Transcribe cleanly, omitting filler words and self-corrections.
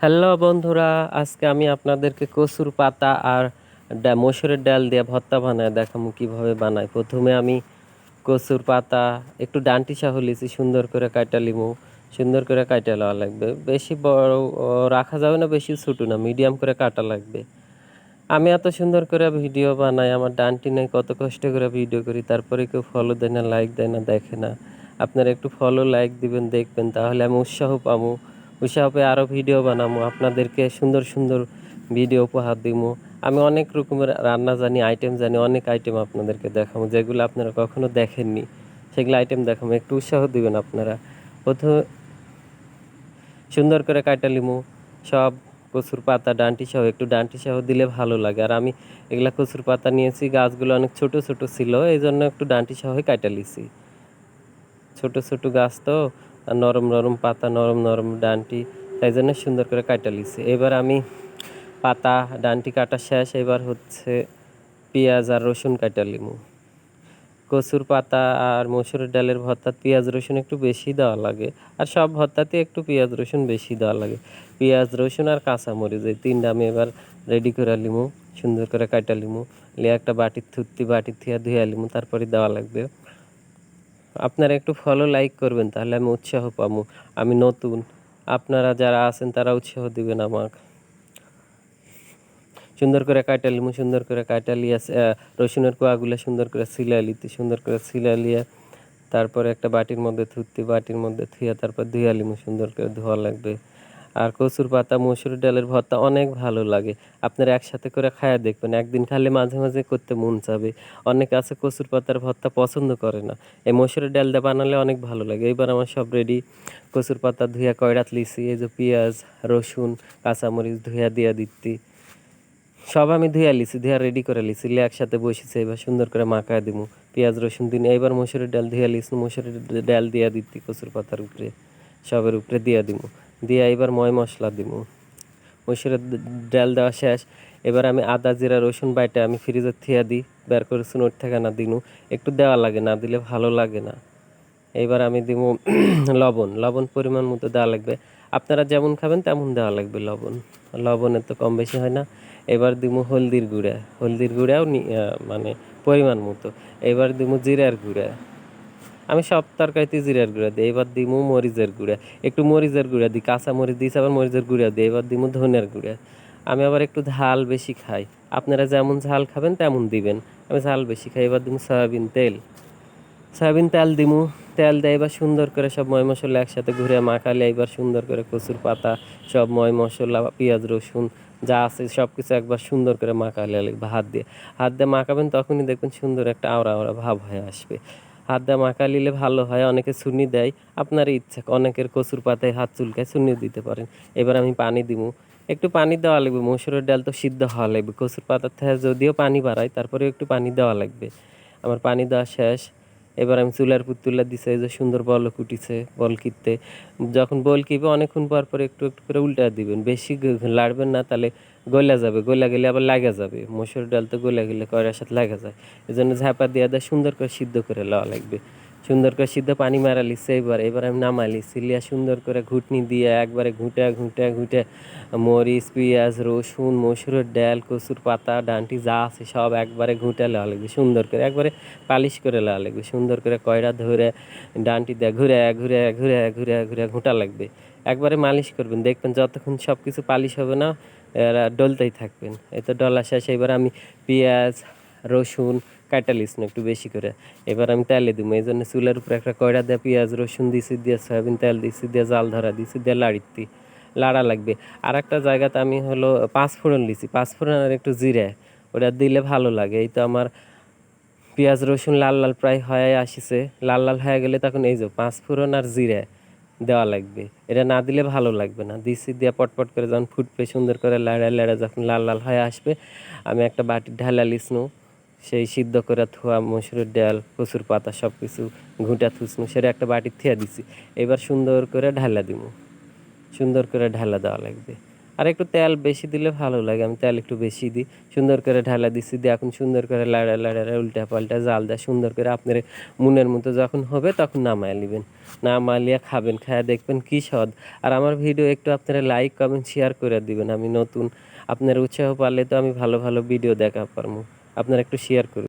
Hello বন্ধুরা, আজকে আমি আপনাদেরকে কচুর পাতা আর মসুরের ডাল দিয়ে ভর্তা বানায় দেখাবো কিভাবে বানাই। প্রথমে আমি কচুর পাতা একটু ডান্টি সহ লিছি, সুন্দর করে কাটা লিমু। সুন্দর করে কাটা লওয়া লাগবে, বেশি বড় রাখা যাবে না, বেশি ছোটো না, মিডিয়াম করে কাটা লাগবে। আমি এত সুন্দর করে ভিডিও বানাই, আমার ডান্টি নেই, কত কষ্ট করে ভিডিও করি, তারপরে কেউ ফলো দেয় না, লাইক দেয় না, দেখে না। আপনারা একটু ফলো লাইক দিবেন, দেখবেন, তাহলে আমি উৎসাহ পাবো। উৎসাহ পেয়ে আরও ভিডিও বানাবো, আপনাদেরকে সুন্দর সুন্দর ভিডিও উপহার দিব। আমি অনেক রকমের রান্না জানি, আইটেম জানি, অনেক আইটেম আপনাদেরকে দেখাবো, যেগুলো আপনারা কখনো দেখেননি, সেগুলো আইটেম দেখাবো। একটু উৎসাহ দিবেন আপনারা। প্রথমে সুন্দর করে কাটা লিমু সব কচুর পাতা ডান্টি সহ, একটু ডান্টি সহ দিলে ভালো লাগে। আর আমি এগুলা কচুর পাতা নিয়েছি, গাছগুলো অনেক ছোট ছোট ছিল, এই জন্য একটু ডান্টি সহই কাটা লিছি। ছোট ছোট গাছ তো, আর নরম নরম পাতা, নরম নরম ডান্টি, তাই জন্য সুন্দর করে কাটা লিছি। এবার আমি পাতা ডান্টি কাটা শেষ, এবার হচ্ছে পেঁয়াজ আর রসুন কাটা লিমু। কচুর পাতা আর মসুরের ডালের ভর্তা পেঁয়াজ রসুন একটু বেশি দেওয়া লাগে, আর সব ভর্তাতে একটু পেঁয়াজ রসুন বেশি দেওয়া লাগে। পেঁয়াজ রসুন আর কাঁচামরিচ, এই তিনটা আমি এবার রেডি করে লিমু, সুন্দর করে কাটা লিমু। লিয়ে একটা বাটির থিয়া ধুয়ে লিমু, তারপরে দেওয়া লাগবে। আপনারা একটু ফলো লাইক করবেন, তাহলে আমি উৎসাহ পাবো। আমি নতুন, আপনারা যারা আছেন তারা উৎসাহ দিবেন আমাকে। সুন্দর করে কাটা লিমু, সুন্দর করে কাটা লিয়ে রসুনের কোয়াগুলো সুন্দর করে ছিলা লিতে, সুন্দর করে ছিলা লিয়ে তারপরে একটা বাটির মধ্যে থুইয়া তারপর ধুইয়া লিমু, সুন্দর করে ধোয়া লাগবে। আর কচুর পাতা মসুর ডালের ভর্তা অনেক ভালো লাগে, আপনারা একসাথে করে খায়া দেখবেন। একদিন খালে মাঝে মাঝে করতে মন চাবে। অনেকে আছে কচুর পাতার ভর্তা পছন্দ করে না, এই মসুরের ডাল দিয়ে বানালে অনেক ভালো লাগে। এইবার আমার সব রেডি, কচুর পাতা ধুইয়া কয়রাত লিছি, এই যে পেঁয়াজ রসুন কাঁচামরিচ ধুইয়া দিয়া দিচ্ছি, সব আমি ধুইয়া লিছি, ধুইয়া রেডি করে লিছি, লিয়ে একসাথে বসেছে। এবার সুন্দর করে মাখায় দিমু, পেঁয়াজ রসুন দিন। এইবার মসুরের ডাল ধুইয়া লিছি, মসুরের ডাল দিয়া দিতি কচুর পাতার উপরে, সবের উপরে দিয়া দিমু। দিয়া এবার ময় মশলা দিমু। মসুরের ডাল দেওয়া শেষ। এবার আমি আদা জিরা রসুন বাইটা আমি ফ্রিজের থিয়া দিই, বের করে ওর থেকে না দিনু, একটু দেওয়া লাগে, না দিলে ভালো লাগে না। এইবার আমি দিমু লবণ, লবণ পরিমাণ মতো দেওয়া লাগবে। আপনারা যেমন খাবেন তেমন দেওয়া লাগবে লবণ, লবণের তো কম বেশি হয় না। এবার দিমু হলদির গুঁড়া, হলদির গুঁড়াও মানে পরিমাণ মতো। এবার দিমু জিরার গুঁড়া, আমি সব তরকারিতে জিরার গুঁড়া দিই। এবার দিমু মরিচের গুঁড়া, একটু মরিচের গুঁড়া দিই, কাঁচা মরিচ দিয়েছি আবার মরিচের গুঁড়া দিই। এবার দিমু ধনের গুঁড়া। আমি আবার একটু ঝাল বেশি খাই, আপনারা যেমন ঝাল খাবেন তেমন দিবেন, আমি ঝাল বেশি খাই। এবার দিমু সয়াবিন তেল, সয়াবিন তেল দিমু। তেল দিয়ে এবার সুন্দর করে সব ময় মশলা একসাথে ঘুরে মাখালে, এবার সুন্দর করে কচুর পাতা সব ময় মশলা পেঁয়াজ রসুন যা আছে সব কিছু একবার সুন্দর করে মাখালে লাগবে। হাত দিয়ে মাখাবেন, তখনই দেখবেন সুন্দর একটা আওড়া আওড়া ভাব হয়ে আসবে। হাত দিয়ে মাখা নিলে ভালো হয়। অনেকে চুনি দেয়, আপনার ইচ্ছা, অনেকের কচুর পাতায় হাত চুলকায়, চুনি দিতে পারেন। এবার আমি পানি দিমু, একটু পানি দেওয়া লাগবে, মসুরের ডাল তো সিদ্ধ হওয়া লাগবে। কচুর পাতার থেকে যদিও পানি বাড়ায়, তারপরে একটু পানি দেওয়া লাগবে। আমার পানি দেওয়া শেষ। এবার আমি চুলার উপর তুলে দিছে, এই যে সুন্দর বলক উঠিছে। বলকিতে যখন বলকিবে অনেকক্ষণ পর পর একটু একটু করে উল্টা দিবেন, বেশি লাড়বেন না, তাহলে গলা যাবে, গলা গেলে আবার লাগা যাবে। মসুর ডাল তো গলা গেলে কয়রার সাথে লাগা যায়, এই জন্য ঝাপা দিয়ে দেয়, সুন্দর করে সিদ্ধ করে লওয়া লাগবে। সুন্দর করে সিদ্ধ পানি মারা লিছে। এবার আমি নামাই লিছি, লিয়া সুন্দর করে ঘুটনি দিয়ে একবারে ঘুটে ঘুটে ঘুটে মরিচ পেঁয়াজ রসুন মসুরের ডাল কচুর পাতা ডান্টি যা আছে সব একবারে ঘুটে লওয়া লাগবে, সুন্দর করে একবারে পালিশ করে লওয়া লাগবে। সুন্দর করে কয়রা ধরে ডান্টি দিয়ে ঘুরে ঘুরে ঘুরে ঘুরে ঘুরে ঘুঁটা লাগবে। একবারে মালিশ করবেন, দেখবেন যতক্ষণ সব কিছু পালিশ হবে না, এরা ডলতেই থাকবেন। এত ডলা শেষ। এবার আমি পেঁয়াজ রসুন কাটালিস না একটু বেশি করে, এবার আমি তেলে দিব। এই জন্য চুলার উপরে একটা কয়রা দিয়ে পেঁয়াজ রসুন দিছি, দিয়ে সয়াবিন তেল দিছি, দিয়ে জাল ধরা দিছি, দিয়ে লাড়া লাগবে। আর একটা জায়গাতে আমি হলো পাঁচফোড়ন দিছি, পাঁচফোড়ন আর একটু জিরা, ওটা দিলে ভালো লাগে। এই তো আমার পেঁয়াজ রসুন লাল লাল প্রায় হয়ে আসিছে, লাল লাল হয়ে গেলে তখন এই যে পাঁচফোড়ন আর জিরা দেওয়া লাগবে। এটা না দিলে ভালো লাগবে না। দিছি দিয়ে পটপট করে যখন ফুটবে, সুন্দর করে লাড়া লাড়া যখন লাল লাল হয়ে আসবে, আমি একটা বাটির ঢালা লিসনু, সেই সিদ্ধ করে থোয়া মসুরের ডাল কচুর পাতা সব কিছু ঘুঁটা থুসনু, সেটা একটা বাটির থিয়া দিছি। এবার সুন্দর করে ঢালা দিব, সুন্দর করে ঢালা দেওয়া লাগবে। আর একটু তেল বেশি দিলে ভালো লাগে, আমি তেল একটু বেশি দিই। সুন্দর করে ঢালা দিছি, দিয়ে এখন সুন্দর করে লাড়া লাড়া উল্টা পাল্টা জাল দেয় সুন্দর করে। আপনার মনের মতো যখন হবে তখন নামায় নেবেন, নামালিয়া খাবেন, খায়া দেখবেন কী স্বাদ। আর আমার ভিডিও একটু আপনারা লাইক কমেন্ট শেয়ার করে দিবেন, আমি নতুন, আপনার উৎসাহ পারলে তো আমি ভালো ভালো ভিডিও দেখা পারবো। আপনারা একটু শেয়ার করুন।